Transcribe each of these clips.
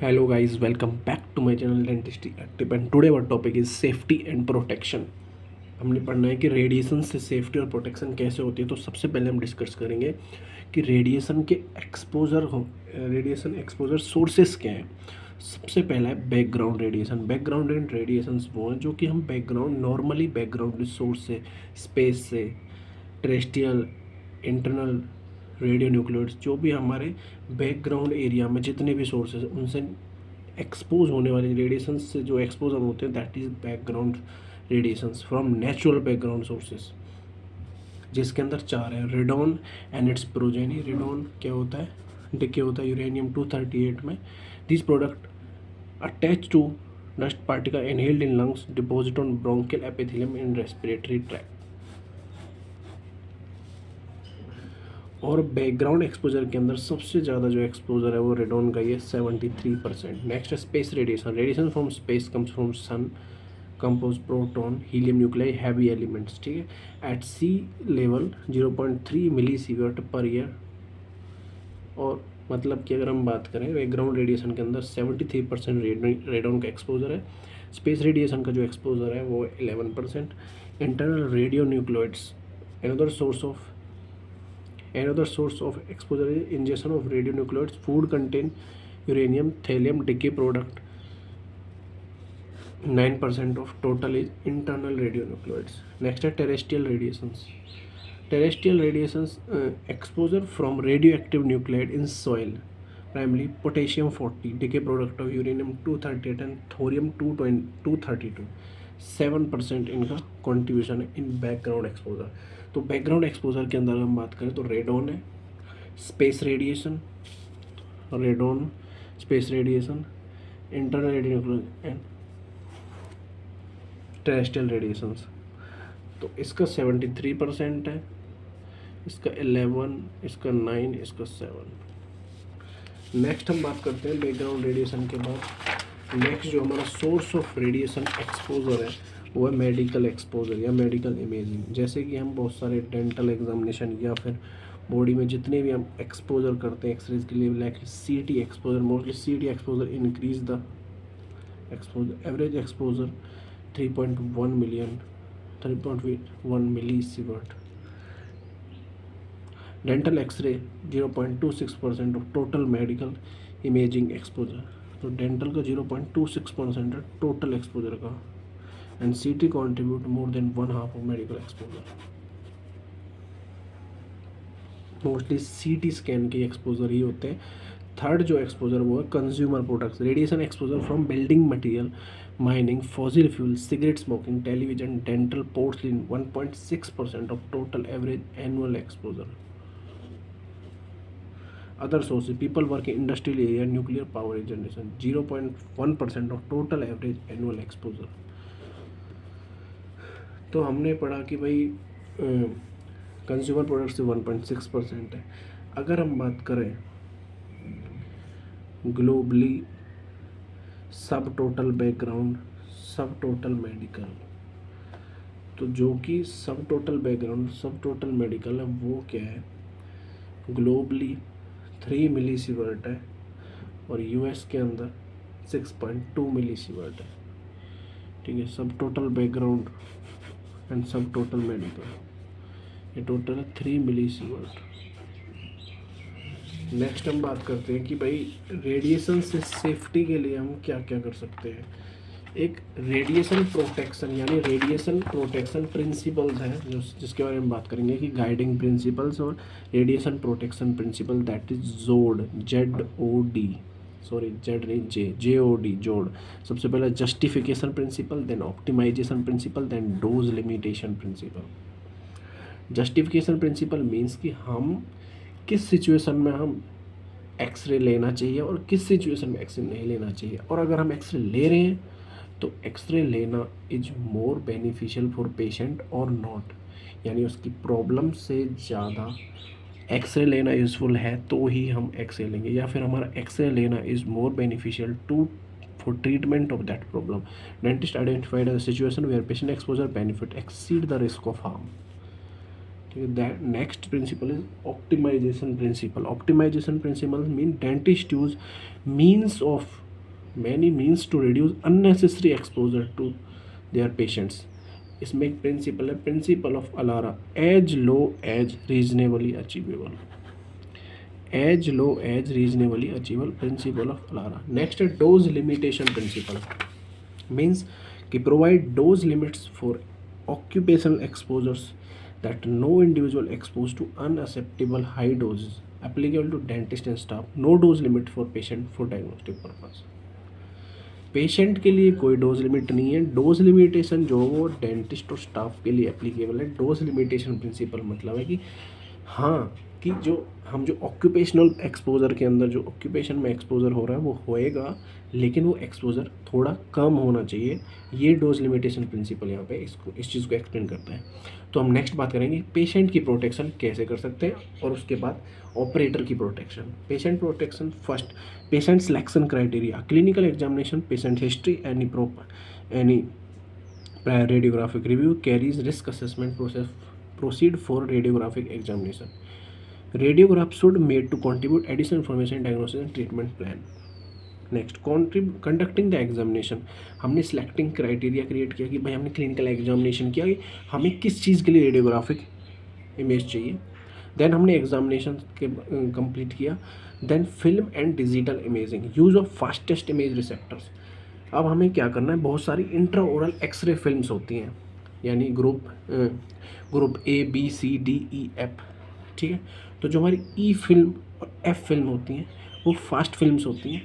Hello guys, welcome back to my channel Dentistry Active and today our topic is safety and protection। हमने पढ़ना है कि radiation से safety और protection कैसे होती है। तो सबसे पहले हम डिस्कस करेंगे कि रेडिएशन के रेडिएशन एक्सपोजर सोर्सेस क्या हैं। सबसे पहला है बैकग्राउंड रेडिएशन। बैकग्राउंड रेडिएशंस वो हैं जो कि हम नॉर्मली बैकग्राउंड सोर्स से, स्पेस से, टेरेस्ट्रियल, इंटरनल रेडियो न्यूक्लियोइड्स, जो भी हमारे बैकग्राउंड एरिया में जितने भी सोर्सेज उनसे एक्सपोज होने वाले रेडिएशन से जो एक्सपोज हम होते हैं, that is background radiations from natural background sources, जिसके अंदर चार है। Radon and its progeny. Radon क्या होता है? डिके होता है यूरेनियम 238 में। This product attach to dust particle inhaled in lungs, deposit on bronchial epithelium in respiratory tract. और बैकग्राउंड एक्सपोजर के अंदर सबसे ज़्यादा जो एक्सपोजर है वो रेडॉन का ही है, 73%। नेक्स्ट है space radiation. Radiation from space comes from sun, compose proton, helium nuclei, heavy elements. ठीक है, at sea level 0.3 millisievert per year. और मतलब कि अगर हम बात करें बैकग्राउंड रेडिएशन के अंदर 73% रेडॉन का एक्सपोजर है। स्पेस रेडिएशन का जो एक्सपोजर है वो 11%। Internal radio nucleoids, another source of exposure is ingestion of radionuclides. Food contain uranium, thallium, decay product. 9% of total is internal radionuclides. Next है terrestrial radiations. Terrestrial radiations exposure from radioactive nuclide in soil, primarily potassium 40, decay product of uranium 238 and thorium 232. 7% इनका contribution है in background exposure. तो background exposure के अंदर हम बात करें तो रेडॉन है, space radiation, radon, space radiation, internal radiation and terrestrial radiations. तो इसका 73% है, इसका 11, इसका 9, इसका 7। नेक्स्ट हम बात करते हैं बैकग्राउंड रेडिएशन के बाद। नेक्स्ट जो हमारा सोर्स ऑफ रेडिएशन एक्सपोजर है वो है मेडिकल एक्सपोजर या मेडिकल इमेजिंग। जैसे कि हम बहुत सारे डेंटल एग्जामिनेशन या फिर बॉडी में जितने भी हम एक्सपोजर करते हैं एक्सरेज के लिए, like CT exposure, mostly CT exposure increase the exposure, average exposure 3.1 million, 3.1 millisievert. Dental X ray 0.26% of total medical imaging exposure. तो डेंटल का 0.26% है टोटल एक्सपोजर का, and CT contribute more than 1/2 of medical exposure. Mostly CT scan के exposure ही होते हैं। Third जो exposure वो है consumer products. Radiation exposure from building material, mining, fossil fuel, cigarette smoking, television, dental, porcelain 1.6% of total average annual exposure. Other sources, people work in industrial area, nuclear power generation, 0.1% of total average annual exposure। तो हमने पढ़ा कि भाई consumer product से 1.6% है। अगर हम बात करें ग्लोबली सब टोटल बैकग्राउंड, सब टोटल मेडिकल, तो जो कि सब टोटल बैकग्राउंड, सब टोटल मेडिकल है वो क्या है? ग्लोबली 3 मिली सीवर्ट है और US के अंदर 6.2 मिली सीवर्ट है। ठीक है, सब टोटल बैकग्राउंड एंड सब टोटल मेडिकल, ये टोटल है 3 मिली सीवर्ट। नेक्स्ट हम बात करते हैं कि भाई रेडिएशन से सेफ्टी के लिए हम क्या क्या कर सकते हैं। एक रेडिएशन प्रोटेक्शन यानी रेडिएशन प्रोटेक्शन प्रिंसिपल्स हैं जिसके बारे में बात करेंगे कि गाइडिंग प्रिंसिपल्स और radiation protection principle, that is JOD, ZOD, sorry Z नहीं, JOD, जोड। सबसे पहले justification principle, then optimization principle, then dose limitation principle. Justification principle means कि हम किस सिचुएशन में हम एक्सरे लेना चाहिए और किस सिचुएशन में एक्सरे नहीं लेना चाहिए, और अगर हम एक्सरे ले रहे हैं तो एक्सरे लेना is more beneficial for patient और नॉट, यानी उसकी प्रॉब्लम से ज़्यादा एक्सरे लेना यूज़फुल है तो ही हम एक्सरे लेंगे, या फिर हमारा एक्सरे लेना is more beneficial to for treatment of that problem. Dentist identified a situation where patient exposure benefit exceed the risk of harm. ठीक है, that next principle is optimization principle. Optimization principle mean dentist use means of many means to reduce unnecessary exposure to their patients. इसमें एक principle है, principle of ALARA, as low as reasonably achievable, as low as reasonably achievable, principle of ALARA. Next है dose limitation principal, means कि provide dose limits for occupational exposures that no individual exposed to unacceptable high doses applicable to dentist and staff, no dose limit for patient for diagnostic purpose। Patient के लिए कोई dose limit नहीं है, dose limitation जो वो dentist और staff के लिए एप्लीकेबल है। डोज लिमिटेशन प्रिंसिपल मतलब है कि हाँ, कि जो हम जो ऑक्यूपेशनल एक्सपोजर के अंदर जो ऑक्यूपेशन में एक्सपोजर हो रहा है वो होएगा, लेकिन वो एक्सपोजर थोड़ा कम होना चाहिए। ये डोज लिमिटेशन प्रिंसिपल यहाँ पे इसको इस चीज़ को एक्सप्लेन करता है। तो हम नेक्स्ट बात करेंगे पेशेंट की प्रोटेक्शन कैसे कर सकते हैं, और उसके बाद ऑपरेटर की protection. Patient protection, first patient selection criteria, clinical examination, patient history, any prior radiographic review, carries risk assessment process, proceed for radiographic examination. Radiograph should made to contribute additional information in diagnosis and treatment plan. Next conducting the examination, हमने selecting criteria create किया कि भाई हमने clinical examination किया कि हमें किस चीज़ के लिए रेडियोग्राफिक इमेज चाहिए। देन हमने एग्जामिनेशन के कंप्लीट किया। Then film and digital imaging, use of fastest image receptors. अब हमें क्या करना है, बहुत सारी इंट्रा ओरल एक्सरे फिल्म्स होती हैं, यानी group A B C D E F, ठीक है। तो जो हमारी ई फिल्म और एफ फिल्म होती हैं वो फास्ट फिल्म्स होती हैं,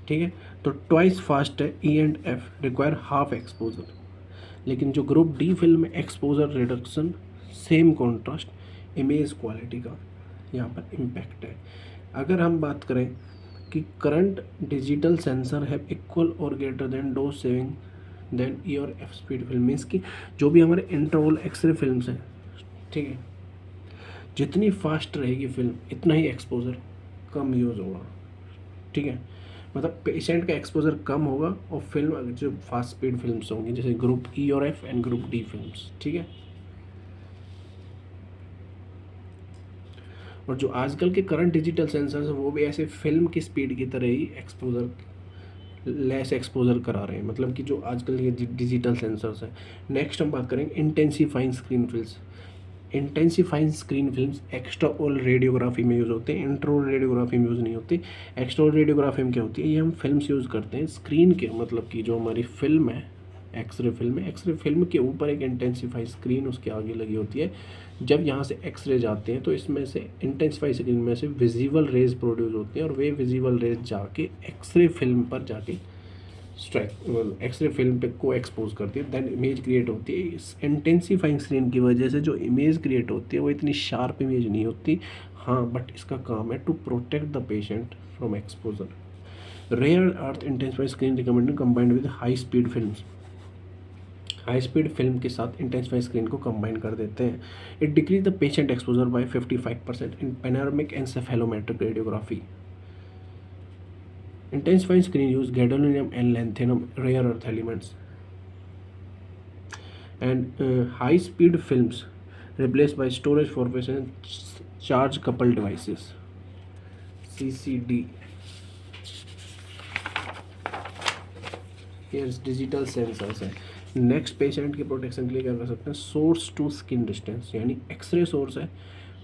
ठीक है। तो ट्वाइस फास्ट है E and F, require half exposure. लेकिन जो ग्रुप डी फिल्म में exposure reduction, same contrast, image quality का यहाँ पर इम्पैक्ट है। अगर हम बात करें कि करंट डिजिटल सेंसर है इक्वल और greater than dose saving than E और एफ स्पीड फिल्म, मीन्स की जो भी हमारे इंटरवल एक्सरे फिल्म्स हैं, ठीक है, जितनी फास्ट रहेगी फिल्म इतना ही एक्सपोजर कम यूज़ होगा, ठीक है। मतलब पेशेंट का एक्सपोजर कम होगा और फिल्म जो फास्ट स्पीड फिल्म्स होंगी जैसे ग्रुप ई और F and group D films, ठीक है। और जो आजकल के करंट डिजिटल सेंसर्स हैं वो भी ऐसे फिल्म की स्पीड की तरह ही एक्सपोजर, लेस एक्सपोजर करा रहे हैं, मतलब कि जो आजकल के डिजिटल सेंसर्स हैं। नेक्स्ट हम बात करेंगे intensifying screen films. Intensifying screen films extra oral radiography में यूज़ होते हैं, इंट्रो रेडियोग्राफी में यूज़ नहीं होती। एक्स्ट्रा ओल रेडियोग्राफी में क्या होती है, ये हम फिल्म्स यूज़ करते हैं स्क्रीन के, मतलब कि जो हमारी फिल्म है एक्सरे फिल्म है, एक्सरे फिल्म के ऊपर एक इंटेंसीफाई स्क्रीन उसके आगे लगी होती है। जब यहाँ से एक्सरे जाते हैं तो इसमें से इंटेंसीफाई स्क्रीन में से विजिबल रेज प्रोड्यूस होती हैं और वे विजिबल रेज जाके एक्सरे फिल्म पर जाके स्ट्राइक, एक्सरे फिल्म पे को एक्सपोज करती है, देन इमेज क्रिएट होती है। इस इंटेंसीफाइंग स्क्रीन की वजह से जो इमेज क्रिएट होती है वो इतनी शार्प इमेज नहीं होती, हाँ, बट इसका काम है to protect the patient from exposure. Rare earth intensifying screen recommended combined with high speed films, high speed film के साथ इंटेंसीफाई स्क्रीन को कंबाइन कर देते हैं। It decreases the patient exposure by 55% in panoramic cephalometric radiography. Intensifying screen use gadolinium and lanthanum rare earth elements, and high speed films replaced by storage for patient charge coupled devices, CCD। Here's digital sensors है। Next patient की protection के लिए क्या कर सकते हैं, source to skin distance, यानी x-ray source है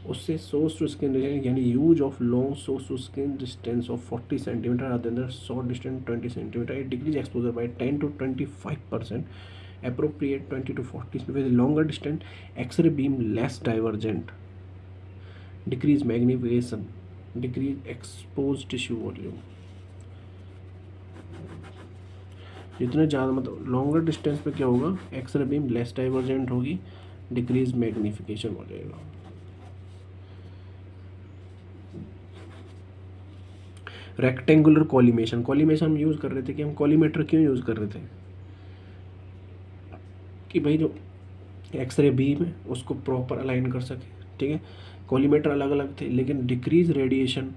उससे सोर्स टू स्किन डिस्टेंस, यानी use of long source to skin distance of 40 centimetre other than short distance 20 centimetre. It decrease exposure by 10 to 25%, appropriate 20 to 40 with longer distance, X-ray beam less divergent, decrease magnification, decrease exposed tissue volume। जितने ज़्यादा मतलब longer distance पे क्या होगा, x ray beam less divergent होगी, decrease magnification हो जाएगा। Rectangular collimation, collimation हम यूज़ कर रहे थे कि हम कॉलीमेटर क्यों यूज़ कर रहे थे कि भाई जो एक्सरे बीम है उसको प्रॉपर अलाइन कर सके, ठीक है। कॉलीमेटर अलग अलग थे, लेकिन डिक्रीज रेडिएशन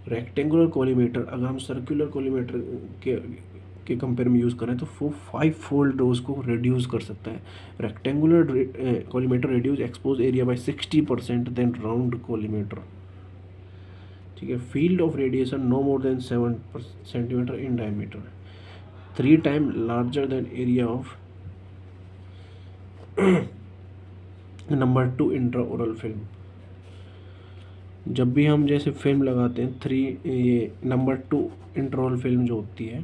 रेक्टेंगुलर कॉलीमेटर, अगर हम सर्कुलर कॉलीमेटर के कंपेयर में यूज़ करें तो वो 5 फोल्ड डोज को रिड्यूस कर सकता है। Rectangular collimator reduce expose area by 60% than round collimator, ठीक ठीक है। Field of radiation no more than 7 centimetre in diameter, 3 time larger than area of number 2 intraoral film. जब भी हम जैसे फिल्म लगाते हैं ये नंबर 2 इंट्राओरल फिल्म जो होती है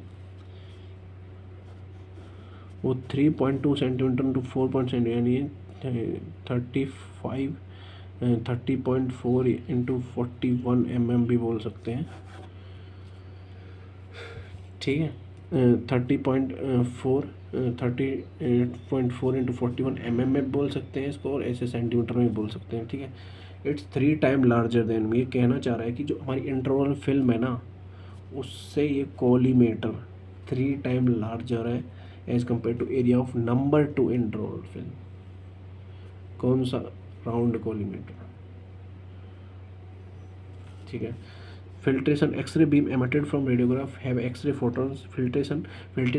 वो 3.2 सेंटीमीटर इंटू 4 यानी 30.4 इंटू 41 भी बोल सकते हैं, ठीक है। 30.4 इंटू 41 में बोल सकते हैं इसको, और ऐसे सेंटीमीटर में बोल सकते हैं, ठीक है। इट्स 3 टाइम लार्जर देन, ये कहना चाह रहा है कि जो हमारी इंटरवल फिल्म है ना उससे ये कॉलीमेटर 3 टाइम लार्जर है as compare to area of number 2 interval film. कौन सा? राउंड कॉलीमेटर, ठीक है। Filtration, x-ray beam emitted from radiograph have x-ray photons. Filtration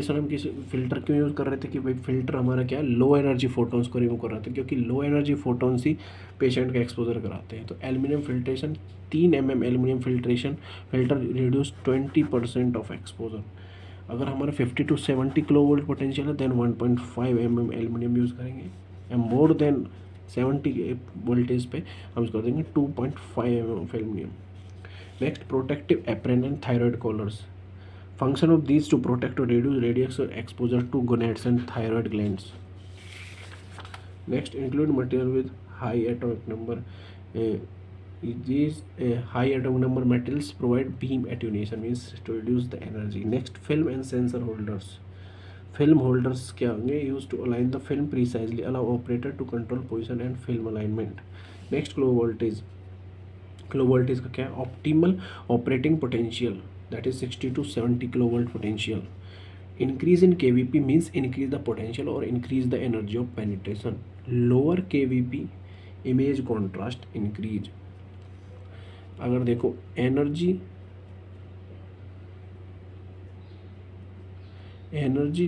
हम किसी फिल्टर क्यों यूज़ कर रहे थे कि भाई फिल्टर हमारा क्या है, लो एनर्जी फोटॉन्स को रिमूव कर रहा था, क्योंकि लो एनर्जी फोटॉन्स ही पेशेंट का एक्सपोजर कराते हैं। तो aluminium filtration, 3 aluminium filtration filter reduce 20% of exposure. अगर हमारा 50 to 70 किलो वोल्ट पोटेंशियल है देन 1.5 एल्यूमिनियम यूज़ करेंगे, या मोर देन 70 वोल्टेज पे हम यूज़ कर देंगे 2.5 aluminium. Next, protective apron and thyroid collars. Function of these to protect or reduce radiation exposure to gonads and thyroid glands. Next, include material with high atomic number. These high atomic number metals provide beam attenuation, means to reduce the energy. Next, film and sensor holders. Film holders क्या होंगे? Used to align the film precisely, allow operator to control position and film alignment. Next, low voltage. Kilo voltage का क्या है? Optimal operating potential, that is 60 to 70 kilo volt potential. Increase in KVP means increase the potential और increase the energy of penetration. Lower KVP image contrast increase. अगर देखो energy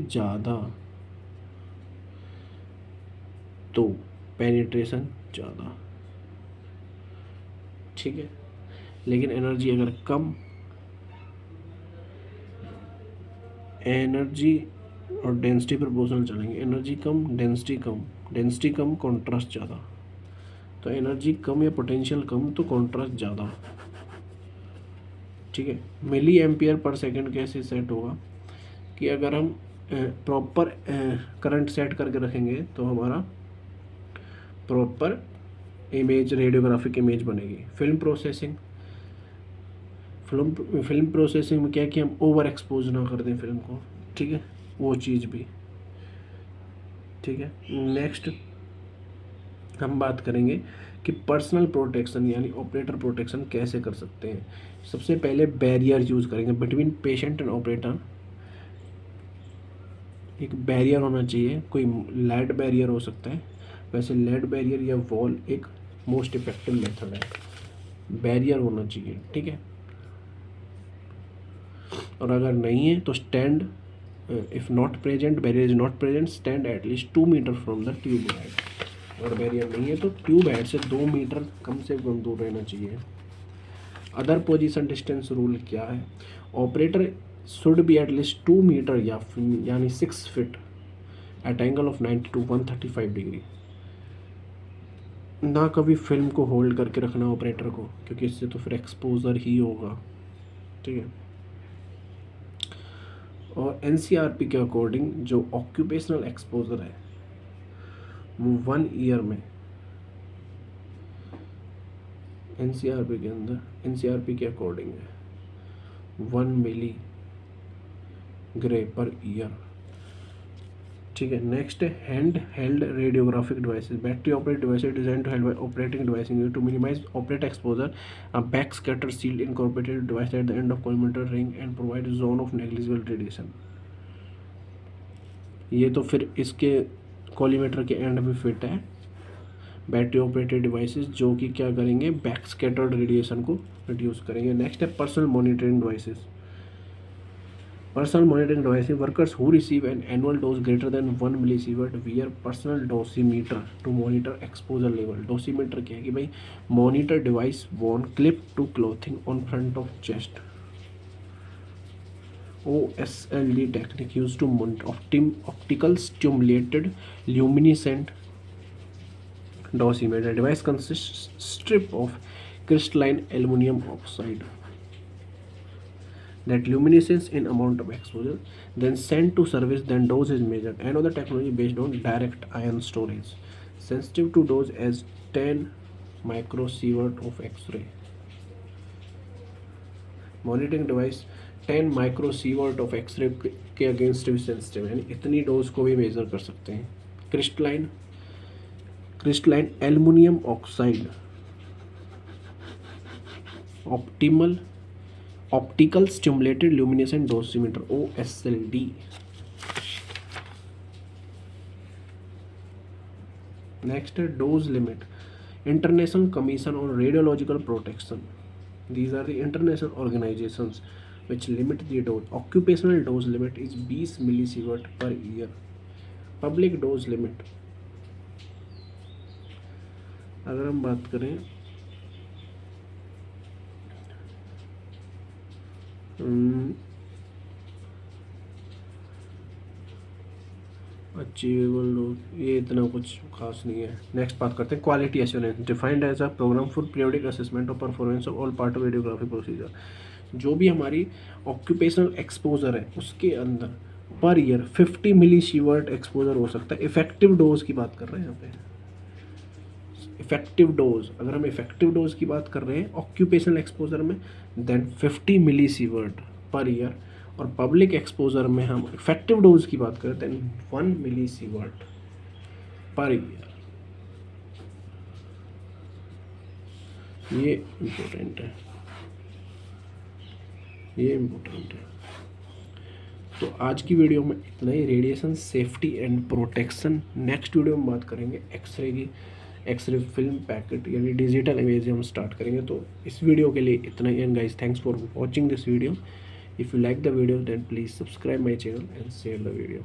ज़्यादा तो penetration ज़्यादा, ठीक है। लेकिन एनर्जी अगर कम, एनर्जी और डेंसिटी प्रोपोर्शनल चलेंगे, एनर्जी कम डेंसिटी कम कॉन्ट्रास्ट ज़्यादा। तो एनर्जी कम या पोटेंशियल कम तो कॉन्ट्रास्ट ज़्यादा, ठीक है। मिली एम्पियर पर सेकंड कैसे सेट होगा कि अगर हम प्रॉपर करंट सेट करके रखेंगे तो हमारा प्रॉपर इमेज, रेडियोग्राफिक इमेज बनेगी। फिल्म प्रोसेसिंग में क्या है कि हम ओवर एक्सपोज ना कर दें फिल्म को, ठीक है, वो चीज़ भी, ठीक है। नेक्स्ट हम बात करेंगे कि पर्सनल प्रोटेक्शन यानी ऑपरेटर प्रोटेक्शन कैसे कर सकते हैं। सबसे पहले बैरियर यूज़ करेंगे बिटवीन पेशेंट एंड ऑपरेटर। एक बैरियर होना चाहिए, कोई लेड बैरियर हो सकता है, वैसे लेड बैरियर या वॉल एक मोस्ट इफेक्टिव मेथड है, बैरियर होना चाहिए, ठीक है। और अगर नहीं है तो stand, if not present, barrier is not present, stand at least 2 metre from the tube head. अगर बैरियर नहीं है तो ट्यूब हेड से 2 मीटर कम से कम दूर रहना चाहिए। अदर पोजीशन डिस्टेंस रूल क्या है? Operator should be at least 2 metre यानी 6 feet at angle of 90 to 135 degree. ना कभी फिल्म को होल्ड करके रखना ऑपरेटर को, क्योंकि इससे तो फिर एक्सपोजर ही होगा, ठीक है। और एनसीआरपी के अकॉर्डिंग जो ऑक्यूपेशनल एक्सपोजर है वो 1 ईयर में, एनसीआरपी के अंदर, एनसीआरपी के अकॉर्डिंग है 1 मिली ग्रे पर ईयर, ठीक है। नेक्स्ट है hand held radiographic devices. Battery operate devices design to held by operating device to minimise operate exposure. A back scatter sealed incorporated device at the end of collimator ring and provide zone of negligible radiation. ये तो फिर इसके collimator के and में fit है battery operated devices, जो कि क्या करेंगे, बैक स्कैटर्ड रेडिएशन को रिड्यूस करेंगे। नेक्स्ट है personal monitoring devices. Personal monitoring device, workers who receive an annual dose greater than 1 millisievert wear personal dosimeter to monitor exposure level. Dosimeter क्या है कि भाई monitor device worn clipped to clothing on front of chest. OSLD technique used to monitor optical stimulated luminescent dosimeter. Device consists strip of crystalline aluminum oxide that luminescence in amount of exposure, then sent to service, then dose is measured. Another technology based on direct ion storage, sensitive to dose as 10 microsievert of X-ray. Monitoring device 10 microsievert of X-ray के against भी sensitive है, यानी इतनी dose को भी major कर सकते हैं. Crystalline aluminium oxide optical stimulated luminescent dosimeter OSLD. Next है dose limit. International commission on radiological protection. These are the international organizations which limit the dose. Occupational dose limit is 20 millisievert per year. Public dose limit, अगर हम बात करें achievable dose, ये इतना कुछ खास नहीं है. नेक्स्ट बात करते हैं quality assurance. Defined as a programme for periodic assessment of performance of all part of radiography procedure. जो भी हमारी ऑक्यूपेशनल एक्सपोजर है उसके अंदर पर ईयर 50 मिलीसीवर्ट एक्सपोजर हो सकता है. इफेक्टिव डोज की बात कर रहे हैं यहाँ पे. इफेक्टिव डोज, अगर हम इफेक्टिव डोज की बात कर रहे हैं ऑक्यूपेशनल एक्सपोजर में, देन 50 मिलीसीवर्ट पर ईयर. और पब्लिक एक्सपोजर में हम इफेक्टिव डोज की बात करें देन 1 मिलीसीवर्ट पर ईयर. ये इम्पोर्टेंट है, ये इम्पोर्टेंट है. तो आज की वीडियो में इतना ही. Radiation safety and protection. Next video में बात करेंगे एक्सरे की. एक्सरे फिल्म पैकेट यानी डिजिटल इमेज हम स्टार्ट करेंगे. तो इस वीडियो के लिए इतना ही. And guys, thanks for watching this video. If you like the video, then please subscribe my channel and share the video.